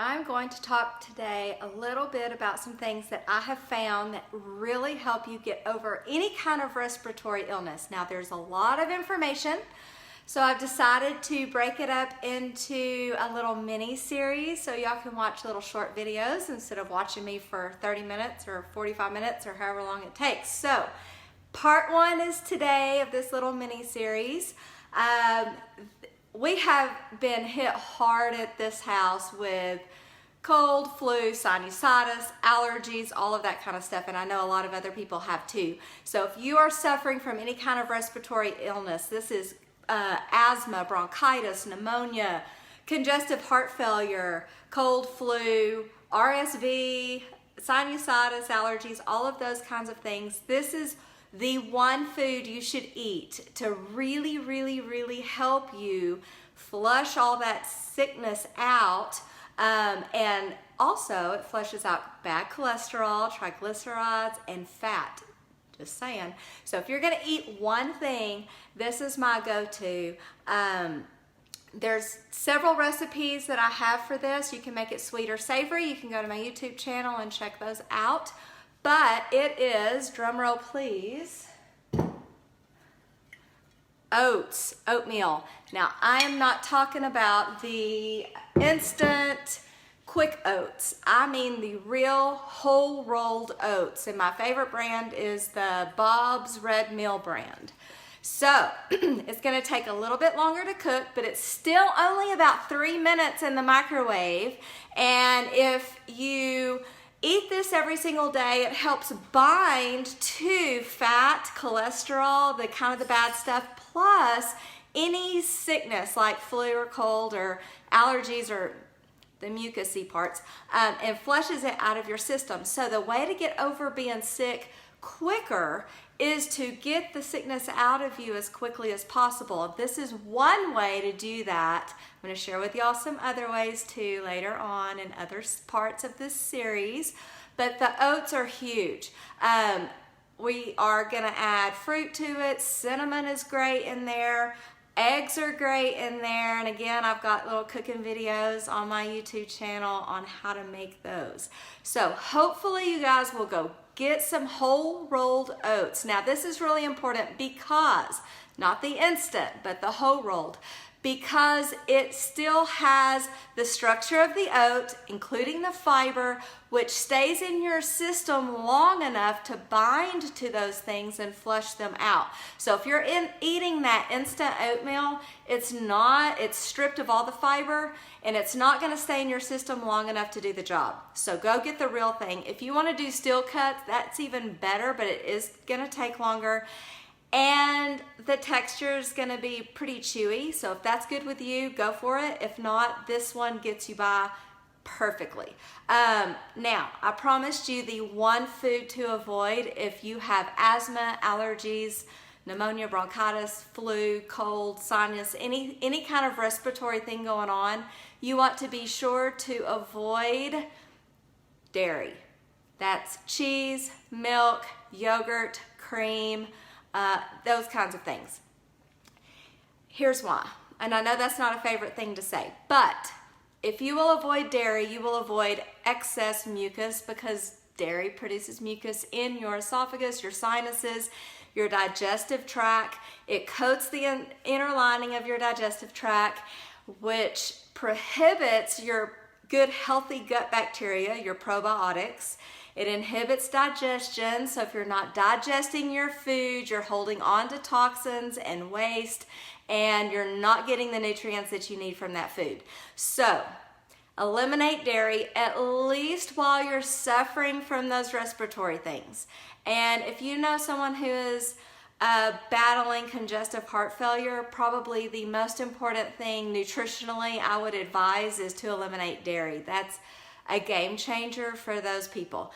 I'm going to talk today a little bit about some things that I have found that really help you get over any kind of respiratory illness. Now, there's a lot of information, so I've decided to break it up into a little mini series so y'all can watch little short videos instead of watching me for 30 minutes or 45 minutes or however long it takes. So, part one is today of this little mini series. We have been hit hard at this house with cold, flu, sinusitis, allergies, all of that kind of stuff, and I know a lot of other people have too. So if you are suffering from any kind of respiratory illness, this is asthma, bronchitis, pneumonia, congestive heart failure, cold, flu, RSV, sinusitis, allergies, all of those kinds of things, this is the one food you should eat to really help you flush all that sickness out, and also it flushes out bad cholesterol, triglycerides, and fat. Just saying. So if you're gonna eat one thing, this is my go-to. There's several recipes that I have for this. You can make it sweet or savory. You can go to my YouTube channel and check those out. But it is, drumroll please, oatmeal. Now, I am not talking about the instant quick oats. I mean the real whole rolled oats. And my favorite brand is the Bob's Red Mill brand. So, it's gonna take a little bit longer to cook, but it's still only about 3 minutes in the microwave. And if you eat this every single day, it helps bind to fat, cholesterol, the kind of the bad stuff, plus any sickness like flu or cold or allergies or the mucousy parts, and flushes it out of your system. So the way to get over being sick quicker is to get the sickness out of you as quickly as possible. This is one way to do that. I'm going to share with y'all some other ways too later on in other parts of this series, but the oats are huge. We are going to add fruit to it. Cinnamon is great in there. Eggs are great in there, and again, I've got little cooking videos on my YouTube channel on how to make those. So hopefully you guys will go get some whole rolled oats. Now this is really important because, not the instant, but the whole rolled, because it still has the structure of the oat, including the fiber, which stays in your system long enough to bind to those things and flush them out. So if you're eating that instant oatmeal, it's stripped of all the fiber, and it's not gonna stay in your system long enough to do the job. So go get the real thing. If you wanna do steel cuts, that's even better, but it is gonna take longer. And the texture is going to be pretty chewy, so if that's good with you, go for it. If not, this one gets you by perfectly. Now, I promised you the one food to avoid if you have asthma, allergies, pneumonia, bronchitis, flu, cold, sinus, any kind of respiratory thing going on. You want to be sure to avoid dairy. That's cheese, milk, yogurt, cream, those kinds of things. Here's why, and I know that's not a favorite thing to say, but if you will avoid dairy, you will avoid excess mucus, because dairy produces mucus in your esophagus, your sinuses, your digestive tract. It coats the inner lining of your digestive tract, which prohibits your good healthy gut bacteria, your probiotics. It inhibits digestion, so if you're not digesting your food, you're holding on to toxins and waste, and you're not getting the nutrients that you need from that food. So, eliminate dairy, at least while you're suffering from those respiratory things. And if you know someone who is battling congestive heart failure, probably the most important thing nutritionally I would advise is to eliminate dairy. That's a game changer for those people,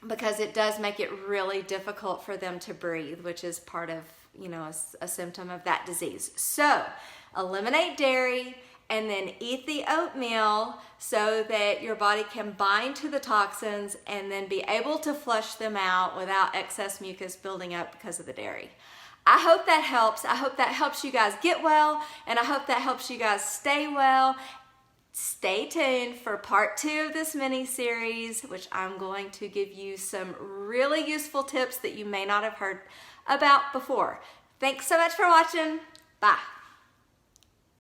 because it does make it really difficult for them to breathe, which is part of, a symptom of that disease. So eliminate dairy and then eat the oatmeal so that your body can bind to the toxins and then be able to flush them out without excess mucus building up because of the dairy. I hope that helps. I hope that helps you guys get well, and I hope that helps you guys stay well. Stay tuned for part 2 of this mini series, which I'm going to give you some really useful tips that you may not have heard about before. Thanks so much for watching. Bye.